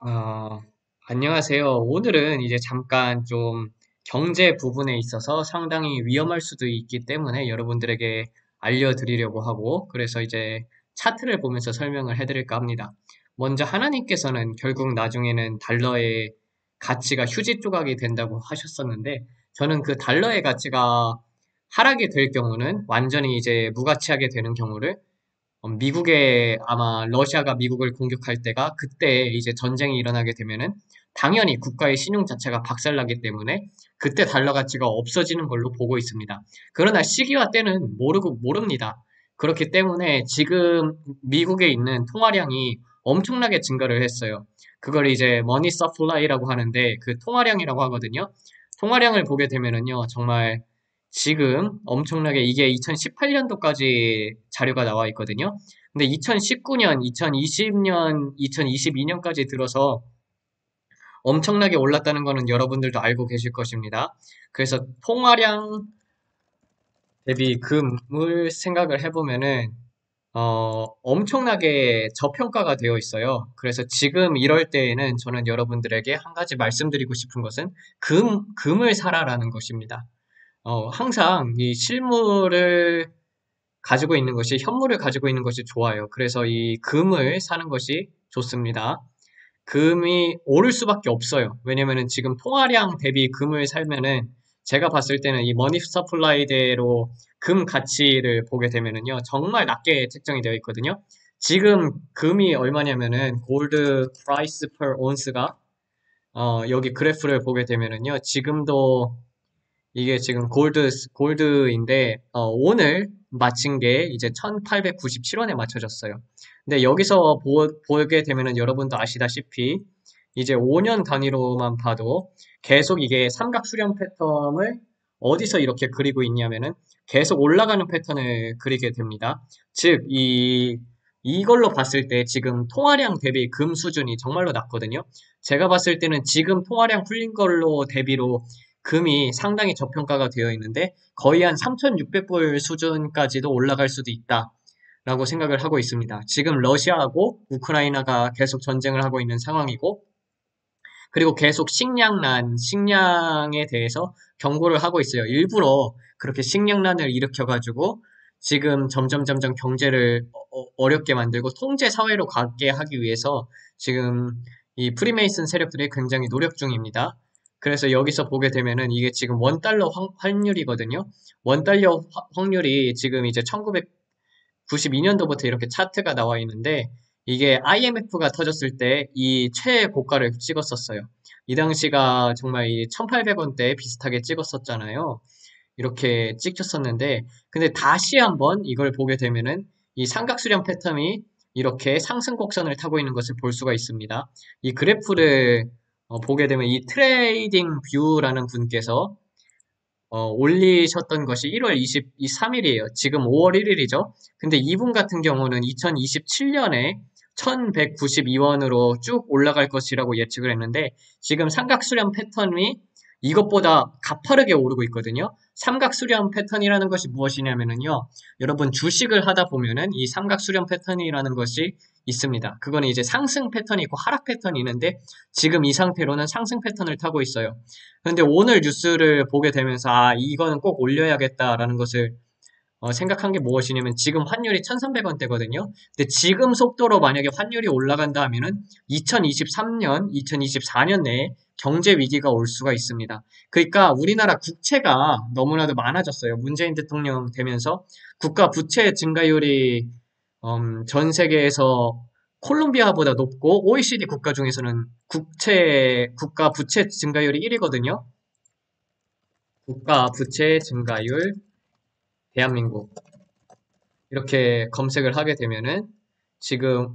아, 안녕하세요. 오늘은 이제 잠깐 좀 경제 부분에 있어서 상당히 위험할 수도 있기 때문에 여러분들에게 알려드리려고 하고, 그래서 이제 차트를 보면서 설명을 해드릴까 합니다. 먼저 하나님께서는 결국 나중에는 달러의 가치가 휴지 조각이 된다고 하셨었는데, 저는 그 달러의 가치가 하락이 될 경우는 완전히 이제 무가치하게 되는 경우를 미국에 아마 러시아가 미국을 공격할 때가 그때 이제 전쟁이 일어나게 되면은 당연히 국가의 신용 자체가 박살나기 때문에 그때 달러 가치가 없어지는 걸로 보고 있습니다. 그러나 시기와 때는 모릅니다. 그렇기 때문에 지금 미국에 있는 통화량이 엄청나게 증가를 했어요. 그걸 이제 머니 서플라이라고 하는데 그 통화량이라고 하거든요. 통화량을 보게 되면은요, 정말 지금 엄청나게 이게 2018년도까지 자료가 나와 있거든요. 근데 2019년, 2020년, 2022년까지 들어서 엄청나게 올랐다는 거는 여러분들도 알고 계실 것입니다. 그래서 통화량 대비 금을 생각을 해보면은 엄청나게 저평가가 되어 있어요. 그래서 지금 이럴 때에는 저는 여러분들에게 한 가지 말씀드리고 싶은 것은 금을 사라라는 것입니다. 항상 이 실물을 가지고 있는 것이, 현물을 가지고 있는 것이 좋아요. 그래서 이 금을 사는 것이 좋습니다. 금이 오를 수밖에 없어요. 왜냐면은 지금 통화량 대비 금을 살면은 제가 봤을 때는 이 머니 서플라이대로 금 가치를 보게 되면은요, 정말 낮게 책정이 되어 있거든요. 지금 금이 얼마냐면은 골드 프라이스 per 온스가 여기 그래프를 보게 되면은요, 지금도 이게 지금 골드인데, 오늘 마친 게 이제 1897원에 맞춰졌어요. 근데 여기서 보게 되면은 여러분도 아시다시피, 이제 5년 단위로만 봐도 계속 이게 삼각 수렴 패턴을 어디서 이렇게 그리고 있냐면은 계속 올라가는 패턴을 그리게 됩니다. 즉, 이걸로 봤을 때 지금 통화량 대비 금 수준이 정말로 낮거든요. 제가 봤을 때는 지금 통화량 풀린 걸로 대비로 금이 상당히 저평가가 되어 있는데 거의 한 3,600불 수준까지도 올라갈 수도 있다라고 생각을 하고 있습니다. 지금 러시아하고 우크라이나가 계속 전쟁을 하고 있는 상황이고 그리고 계속 식량에 대해서 경고를 하고 있어요. 일부러 그렇게 식량난을 일으켜가지고 지금 점점 경제를 어렵게 만들고 통제 사회로 가게 하기 위해서 지금 이 프리메이슨 세력들이 굉장히 노력 중입니다. 그래서 여기서 보게 되면은 이게 지금 원달러 환율이거든요. 원달러 확률이 지금 이제 1992년도부터 이렇게 차트가 나와 있는데 이게 IMF가 터졌을 때 이 최고가를 찍었었어요. 이 당시가 정말 이 1800원대 비슷하게 찍었었잖아요. 이렇게 찍혔었는데 근데 다시 한번 이걸 보게 되면은 이 삼각수렴 패턴이 이렇게 상승 곡선을 타고 있는 것을 볼 수가 있습니다. 이 그래프를 보게 되면 이 트레이딩 뷰라는 분께서 올리셨던 것이 1월 23일이에요. 지금 5월 1일이죠. 근데 이분 같은 경우는 2027년에 1192원으로 쭉 올라갈 것이라고 예측을 했는데 지금 삼각수렴 패턴이 이것보다 가파르게 오르고 있거든요. 삼각수렴 패턴이라는 것이 무엇이냐면요. 여러분 주식을 하다 보면은 이 삼각수렴 패턴이라는 것이 있습니다. 그거는 이제 상승 패턴이 있고 하락 패턴이 있는데 지금 이 상태로는 상승 패턴을 타고 있어요. 근데 오늘 뉴스를 보게 되면서 아 이거는 꼭 올려야겠다라는 것을 생각한 게 무엇이냐면 지금 환율이 1,300원대거든요. 근데 지금 속도로 만약에 환율이 올라간다 하면은 2023년, 2024년 내에 경제 위기가 올 수가 있습니다. 그러니까 우리나라 국채가 너무나도 많아졌어요. 문재인 대통령 되면서 국가 부채 증가율이 전 세계에서 콜롬비아보다 높고 OECD 국가 중에서는 국가 부채 증가율이 1위거든요. 국가 부채 증가율 대한민국 이렇게 검색을 하게 되면은 지금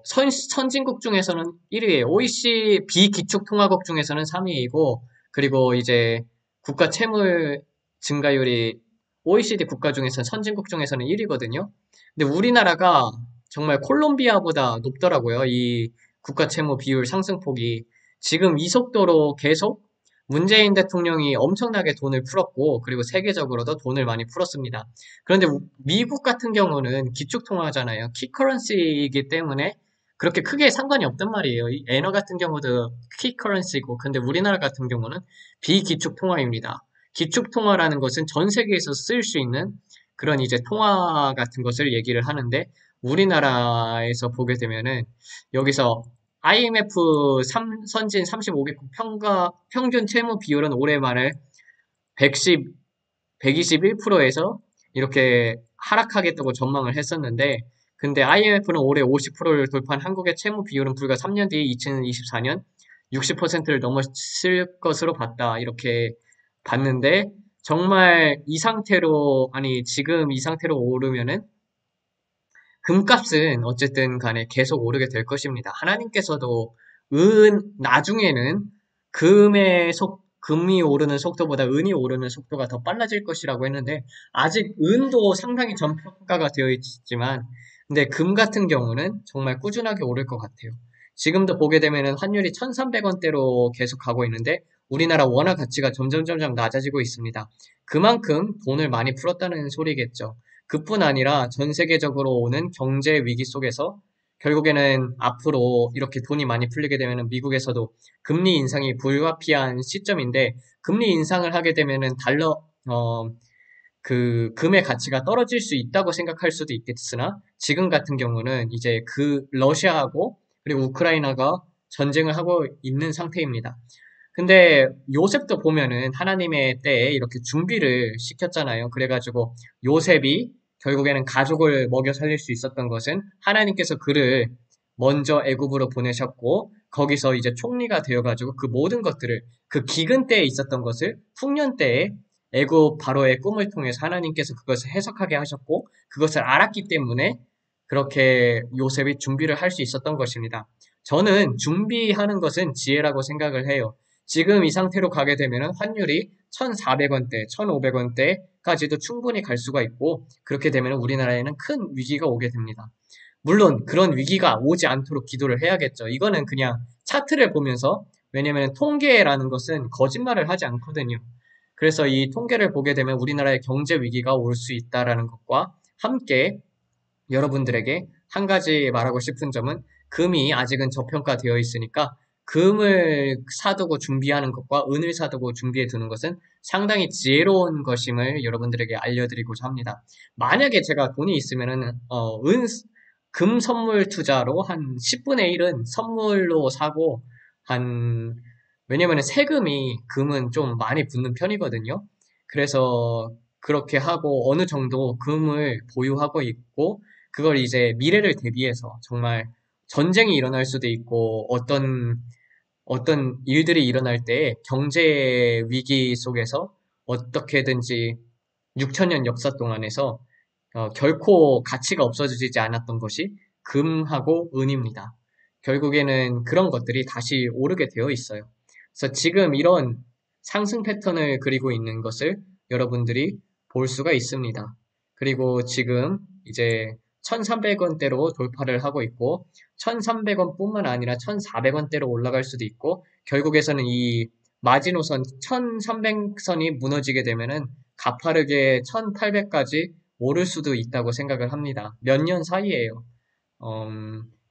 선진국 중에서는 1위에요. OECD 비기축통화국 중에서는 3위이고 그리고 이제 국가 채물 증가율이 OECD 국가 중에서 선진국 중에서는 1위거든요. 근데 우리나라가 정말 콜롬비아보다 높더라고요. 이 국가 채무 비율 상승폭이 지금 이 속도로 계속 문재인 대통령이 엄청나게 돈을 풀었고 그리고 세계적으로도 돈을 많이 풀었습니다. 그런데 미국 같은 경우는 기축통화잖아요. 키커런시이기 때문에 그렇게 크게 상관이 없단 말이에요. 이 엔화 같은 경우도 키 커런시고, 근데 우리나라 같은 경우는 비기축 통화입니다. 기축 통화라는 것은 전 세계에서 쓸 수 있는 그런 이제 통화 같은 것을 얘기를 하는데, 우리나라에서 보게 되면은 여기서 IMF 선진 35개국 평균 채무 비율은 올해 말에 110, 121%에서 이렇게 하락하겠다고 전망을 했었는데, 근데 IMF는 올해 50%를 돌파한 한국의 채무 비율은 불과 3년 뒤 2024년 60%를 넘었을 것으로 봤다. 이렇게 봤는데, 정말 이 상태로, 아니, 지금 이 상태로 오르면은 금값은 어쨌든 간에 계속 오르게 될 것입니다. 하나님께서도 나중에는 금이 오르는 속도보다 은이 오르는 속도가 더 빨라질 것이라고 했는데, 아직 은도 상당히 전평가가 되어 있지만, 근데 금 같은 경우는 정말 꾸준하게 오를 것 같아요. 지금도 보게 되면은 환율이 1,300원대로 계속 가고 있는데, 우리나라 원화 가치가 점점 낮아지고 있습니다. 그만큼 돈을 많이 풀었다는 소리겠죠. 그뿐 아니라 전 세계적으로 오는 경제 위기 속에서 결국에는 앞으로 이렇게 돈이 많이 풀리게 되면 미국에서도 금리 인상이 불가피한 시점인데, 금리 인상을 하게 되면은 금의 가치가 떨어질 수 있다고 생각할 수도 있겠으나, 지금 같은 경우는 이제 러시아하고 그리고 우크라이나가 전쟁을 하고 있는 상태입니다. 근데 요셉도 보면은 하나님의 때에 이렇게 준비를 시켰잖아요. 그래가지고 요셉이 결국에는 가족을 먹여 살릴 수 있었던 것은 하나님께서 그를 먼저 애굽으로 보내셨고, 거기서 이제 총리가 되어가지고 그 모든 것들을, 그 기근 때에 있었던 것을 풍년 때에 애굽 바로의 꿈을 통해서 하나님께서 그것을 해석하게 하셨고, 그것을 알았기 때문에 그렇게 요셉이 준비를 할 수 있었던 것입니다. 저는 준비하는 것은 지혜라고 생각을 해요. 지금 이 상태로 가게 되면 환율이 1,400원대, 1,500원대까지도 충분히 갈 수가 있고, 그렇게 되면 우리나라에는 큰 위기가 오게 됩니다. 물론 그런 위기가 오지 않도록 기도를 해야겠죠. 이거는 그냥 차트를 보면서, 왜냐면 통계라는 것은 거짓말을 하지 않거든요. 그래서 이 통계를 보게 되면 우리나라의 경제 위기가 올 수 있다라는 것과 함께 여러분들에게 한 가지 말하고 싶은 점은, 금이 아직은 저평가되어 있으니까 금을 사두고 준비하는 것과 은을 사두고 준비해 두는 것은 상당히 지혜로운 것임을 여러분들에게 알려드리고자 합니다. 만약에 제가 돈이 있으면은 금 선물 투자로 한 10분의 1은 선물로 사고, 한 왜냐면 세금이 금은 좀 많이 붙는 편이거든요. 그래서 그렇게 하고 어느 정도 금을 보유하고 있고, 그걸 이제 미래를 대비해서 정말 전쟁이 일어날 수도 있고 어떤 일들이 일어날 때 경제 위기 속에서 어떻게든지 6천년 역사 동안에서 결코 가치가 없어지지 않았던 것이 금하고 은입니다. 결국에는 그런 것들이 다시 오르게 되어 있어요. 그래서 지금 이런 상승 패턴을 그리고 있는 것을 여러분들이 볼 수가 있습니다. 그리고 지금 이제 1,300원대로 돌파를 하고 있고, 1,300원 뿐만 아니라 1,400원대로 올라갈 수도 있고, 결국에서는 이 마지노선 1,300선이 무너지게 되면은 가파르게 1,800까지 오를 수도 있다고 생각을 합니다. 몇 년 사이에요.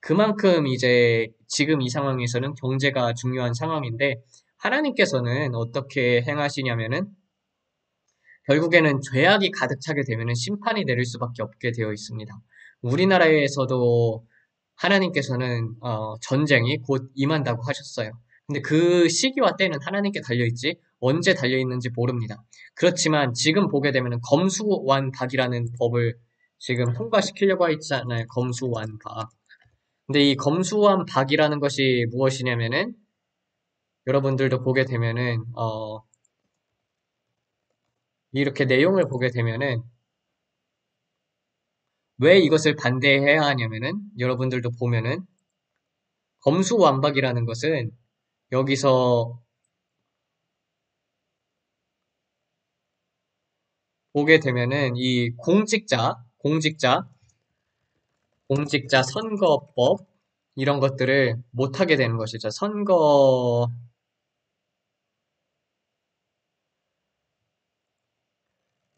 그만큼 이제 지금 이 상황에서는 경제가 중요한 상황인데, 하나님께서는 어떻게 행하시냐면은 결국에는 죄악이 가득 차게 되면은 심판이 내릴 수밖에 없게 되어 있습니다. 우리나라에서도 하나님께서는 전쟁이 곧 임한다고 하셨어요. 근데 그 시기와 때는 하나님께 달려있지 언제 달려있는지 모릅니다. 그렇지만 지금 보게 되면은 검수완박이라는 법을 지금 통과시키려고 했잖아요. 검수완박. 근데 이 검수완박이라는 것이 무엇이냐면은, 여러분들도 보게 되면은 이렇게 내용을 보게 되면은 왜 이것을 반대해야 하냐면은, 여러분들도 보면은 검수완박이라는 것은 여기서 보게 되면은 이 공직자 선거법 이런 것들을 못하게 되는 것이죠.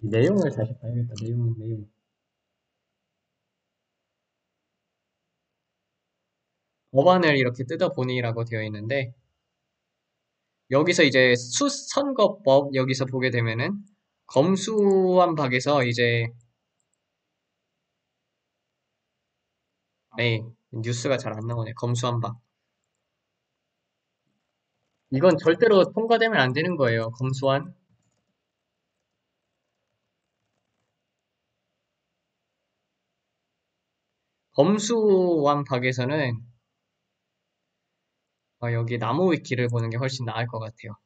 내용을 다시 봐야겠다. 내용. 법안을 이렇게 뜯어보니라고 되어 있는데, 여기서 이제 수선거법 여기서 보게 되면은 검수완 박에서 이제 네, 뉴스가 잘 안 나오네. 검수완 박. 이건 절대로 통과되면 안 되는 거예요. 검수완. 검수완 박에서는 여기 나무 위키를 보는 게 훨씬 나을 것 같아요.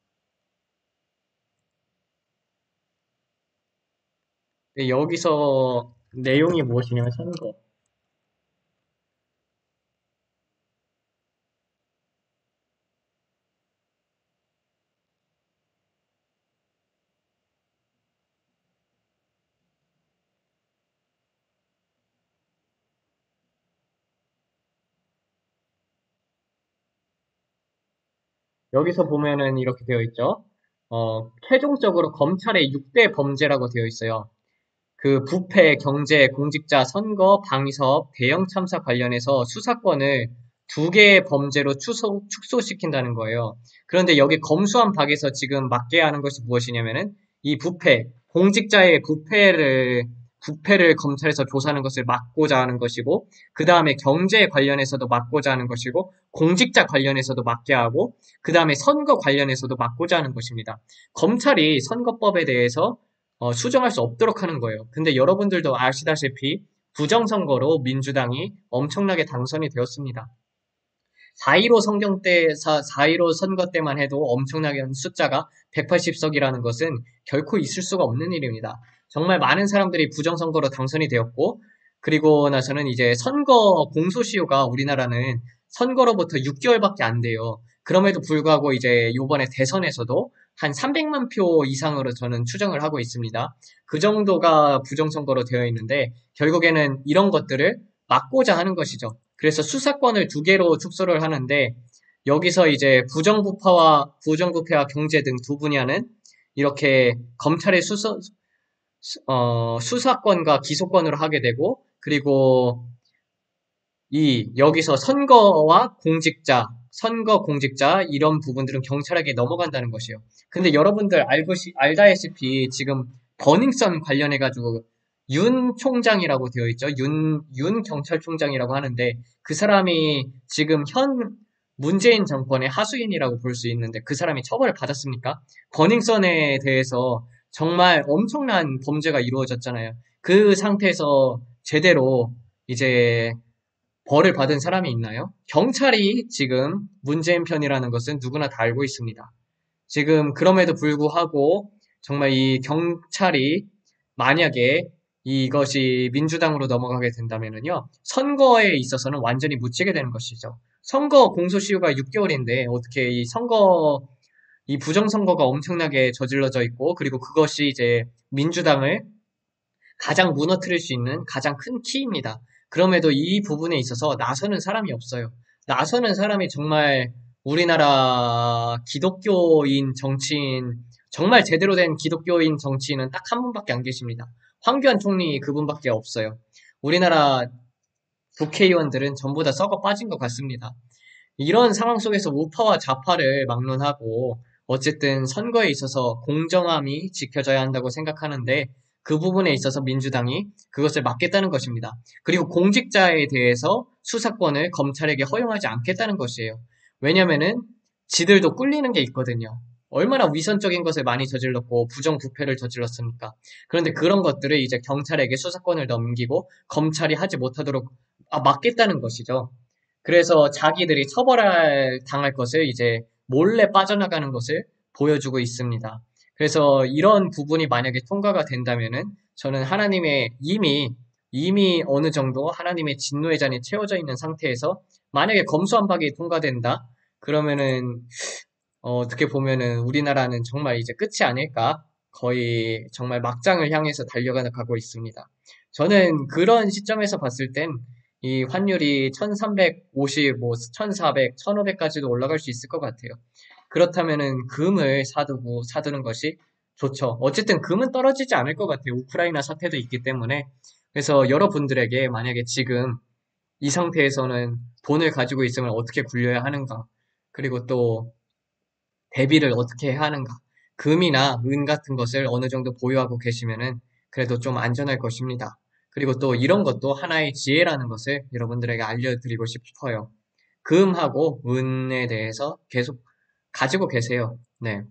근데 여기서 내용이 무엇이냐면 선거. 여기서 보면은 이렇게 되어 있죠. 최종적으로 검찰의 6대 범죄라고 되어 있어요. 그 부패, 경제, 공직자, 선거, 방위사업, 대형 참사 관련해서 수사권을 두 개의 범죄로 축소시킨다는 거예요. 그런데 여기 검수한 박에서 지금 맡게 하는 것이 무엇이냐면은 이 부패, 공직자의 부패를 검찰에서 조사하는 것을 막고자 하는 것이고, 그 다음에 경제 관련해서도 막고자 하는 것이고, 공직자 관련해서도 막게 하고, 그 다음에 선거 관련해서도 막고자 하는 것입니다. 검찰이 선거법에 대해서 수정할 수 없도록 하는 거예요. 근데 여러분들도 아시다시피 부정선거로 민주당이 엄청나게 당선이 되었습니다. 4.15 성경 때, 4.15 선거 때만 해도 엄청나게 숫자가 180석이라는 것은 결코 있을 수가 없는 일입니다. 정말 많은 사람들이 부정선거로 당선이 되었고, 그리고 나서는 이제 선거 공소시효가 우리나라는 선거로부터 6개월밖에 안 돼요. 그럼에도 불구하고 이제 요번에 대선에서도 한 300만 표 이상으로 저는 추정을 하고 있습니다. 그 정도가 부정선거로 되어 있는데, 결국에는 이런 것들을 막고자 하는 것이죠. 그래서 수사권을 두 개로 축소를 하는데 여기서 이제 부정부패와 경제 등 두 분야는 이렇게 검찰의 수사권과 기소권으로 하게 되고 그리고 여기서 선거 공직자 이런 부분들은 경찰에게 넘어간다는 것이에요. 근데 여러분들 알다시피 지금 버닝썬 관련해가지고 윤 총장이라고 되어 있죠. 윤 경찰총장이라고 하는데 그 사람이 지금 현 문재인 정권의 하수인이라고 볼 수 있는데 그 사람이 처벌을 받았습니까? 버닝썬에 대해서 정말 엄청난 범죄가 이루어졌잖아요. 그 상태에서 제대로 이제 벌을 받은 사람이 있나요? 경찰이 지금 문재인 편이라는 것은 누구나 다 알고 있습니다. 지금 그럼에도 불구하고 정말 이 경찰이 만약에 이것이 민주당으로 넘어가게 된다면요. 선거에 있어서는 완전히 묻히게 되는 것이죠. 선거 공소시효가 6개월인데 어떻게 이 부정선거가 엄청나게 저질러져 있고 그리고 그것이 이제 민주당을 가장 무너뜨릴 수 있는 가장 큰 키입니다. 그럼에도 이 부분에 있어서 나서는 사람이 없어요. 나서는 사람이 정말 우리나라 기독교인 정치인, 정말 제대로 된 기독교인 정치인은 딱 한 분밖에 안 계십니다. 황교안 총리 그분밖에 없어요. 우리나라 국회의원들은 전부 다 썩어 빠진 것 같습니다. 이런 상황 속에서 우파와 좌파를 막론하고 어쨌든 선거에 있어서 공정함이 지켜져야 한다고 생각하는데 그 부분에 있어서 민주당이 그것을 막겠다는 것입니다. 그리고 공직자에 대해서 수사권을 검찰에게 허용하지 않겠다는 것이에요. 왜냐면은 지들도 꿀리는 게 있거든요. 얼마나 위선적인 것을 많이 저질렀고 부정부패를 저질렀습니까? 그런데 그런 것들을 이제 경찰에게 수사권을 넘기고 검찰이 하지 못하도록 막겠다는 것이죠. 그래서 자기들이 당할 것을 이제 몰래 빠져나가는 것을 보여주고 있습니다. 그래서 이런 부분이 만약에 통과가 된다면은 저는 이미 어느 정도 하나님의 진노의 잔이 채워져 있는 상태에서 만약에 검수완박이 통과된다 그러면은 어떻게 보면은 우리나라는 정말 이제 끝이 아닐까 거의 정말 막장을 향해서 달려가고 있습니다. 저는 그런 시점에서 봤을 땐 이 환율이 1350, 뭐 1400, 1500까지도 올라갈 수 있을 것 같아요. 그렇다면은 금을 사두는 것이 좋죠. 어쨌든 금은 떨어지지 않을 것 같아요. 우크라이나 사태도 있기 때문에. 그래서 여러분들에게 만약에 지금 이 상태에서는 돈을 가지고 있으면 어떻게 굴려야 하는가, 그리고 또 대비를 어떻게 해야 하는가, 금이나 은 같은 것을 어느 정도 보유하고 계시면은 그래도 좀 안전할 것입니다. 그리고 또 이런 것도 하나의 지혜라는 것을 여러분들에게 알려드리고 싶어요. 금하고 은에 대해서 계속 가지고 계세요. 네.